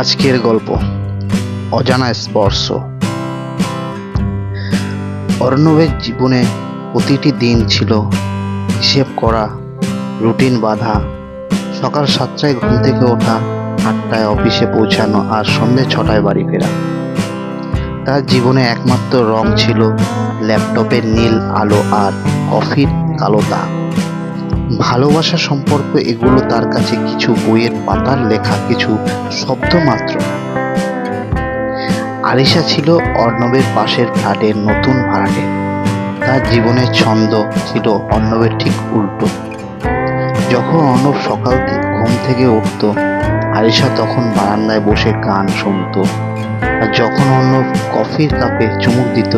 আজকের গল্প অজানা স্পর্শ। অর্ণবের জীবনে প্রতিটি দিন ছিল হিসেব করা, রুটিন বাঁধা। সকাল 7টায় ঘুম থেকে ওঠা, 8টায় অফিসে পৌঁছানো আর সন্ধ্যে 6টায় বাড়ি ফেরা। তার জীবনে একমাত্র রং ছিল ল্যাপটপের নীল আলো আর কফির কালো দাগ। ভালোবাসা সম্পর্ক এগুলো তার কাছে কিছু বইয়ের পাতার লেখা কিছু শব্দ মাত্র। আরিশা ছিল অর্ণবের পাশের ফ্ল্যাটের নতুন ভাড়াটে। তার জীবনের ছন্দ ছিল অর্ণবের ঠিক উল্টো। যখন অর্ণব সকাল ঘুম থেকে উঠত, আরিশা তখন বারান্দায় বসে গান শুনত। আর যখন অর্ণব কফির কাপে চুমুক দিত,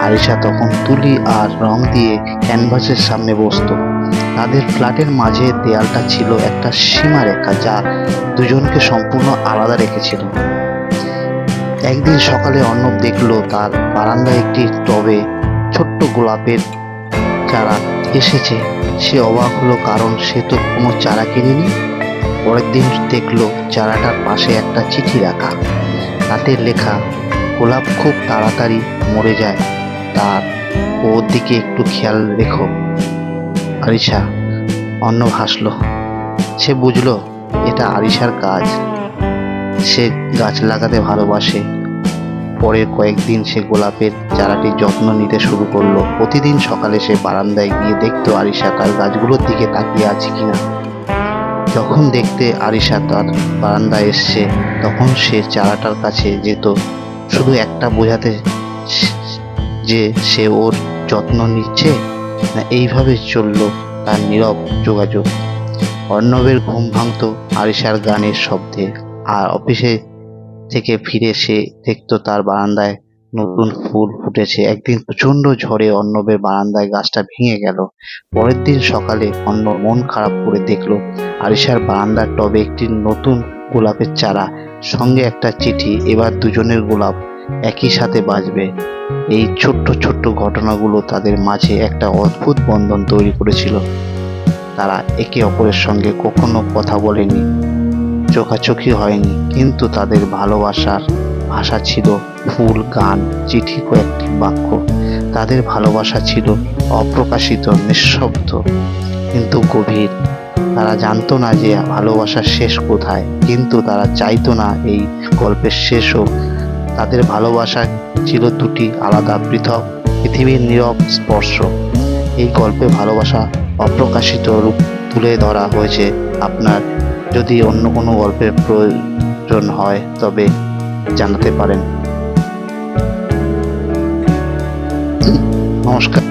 আরিশা তখন তুলি আর রং দিয়ে ক্যানভাসের সামনে বসতো। তাদের ফ্ল্যাটের মাঝে দেয়ালটা ছিল একটা সীমারেখা যা দুজনকে সম্পূর্ণ আলাদা রেখেছিল। একদিন সকালে অর্ণব দেখলো তার বারান্দায় একটি টবে ছোট্ট গোলাপের চারা এসেছে। সে অবাক হলো, কারণ সে তো কোনো চারা কিনেনি। পরের দিন দেখলো চারাটার পাশে একটা চিঠি রাখা, তাতে লেখা, গোলাপ খুব তাড়াতাড়ি মরে যায়, তার ওর দিকে একটু খেয়াল রেখো আরিশা। অর্ণব হাসলো। সে বুঝলো এটা আরিশার কাজ। সে গাছ লাগাতে ভালোবাসে। পরের কয়েকদিন সে গোলাপের চারাটির যত্ন নিতে শুরু করলো। প্রতিদিন সকালে সে বারান্দায় গিয়ে দেখতো আরিশা তার গাছগুলোর দিকে তাকিয়ে আছে কিনা। যখন দেখতে আরিশা তার বারান্দায় এসছে, তখন সে চারাটার কাছে যেত, শুধু একটা বোঝাতে যে সে ওর যত্ন নিচ্ছে। না, এইভাবে চলল তার নীরব যোগাযোগ। অর্ণবের ঘুম ভাঙত আরিশার গানের শব্দে, আর অফিসে থেকে ফিরে সে দেখতো তার বারান্দায় নতুন ফুল ফুটেছে। একদিন প্রচন্ড ঝড়ে অর্ণবের বারান্দায় গাছটা ভেঙে গেল। পরের দিন সকালে অর্ণব মন খারাপ করে দেখলো আরিশার বারান্দার টবে একটি নতুন গোলাপের চারা, সঙ্গে একটা চিঠি। এবার দুজনের গোলাপ একই সাথে বাজবে। এই ছোট্ট ছোট্ট ঘটনাগুলো তাদের মাঝে একটা অদ্ভুত বন্ধন তৈরি করেছিল। তারা একে অপরের সঙ্গে কখনো কথা বলেনি, চোখাচোখি হয়নি, কিন্তু তাদের ভালোবাসার ভাষা ছিল ফুল, গান, চিঠি, কয়েকটি বাক্য। তাদের ভালোবাসা ছিল অপ্রকাশিত, নিঃশব্দ, কিন্তু গভীর। তারা জানতো না যে ভালোবাসার শেষ কোথায়, কিন্তু তারা চাইতো না এই গল্পের শেষ হোক। তাদের ভালোবাসা ছিল দুটি আলাদা পৃথক পৃথিবীর নীরব স্পর্শ। এই গল্পে ভালোবাসা অপ্রকাশিত রূপ তুলে ধরা হয়েছে। আপনার যদি অন্য কোনো গল্পের প্রয়োজন হয় তবে জানাতে পারেন। নমস্কার।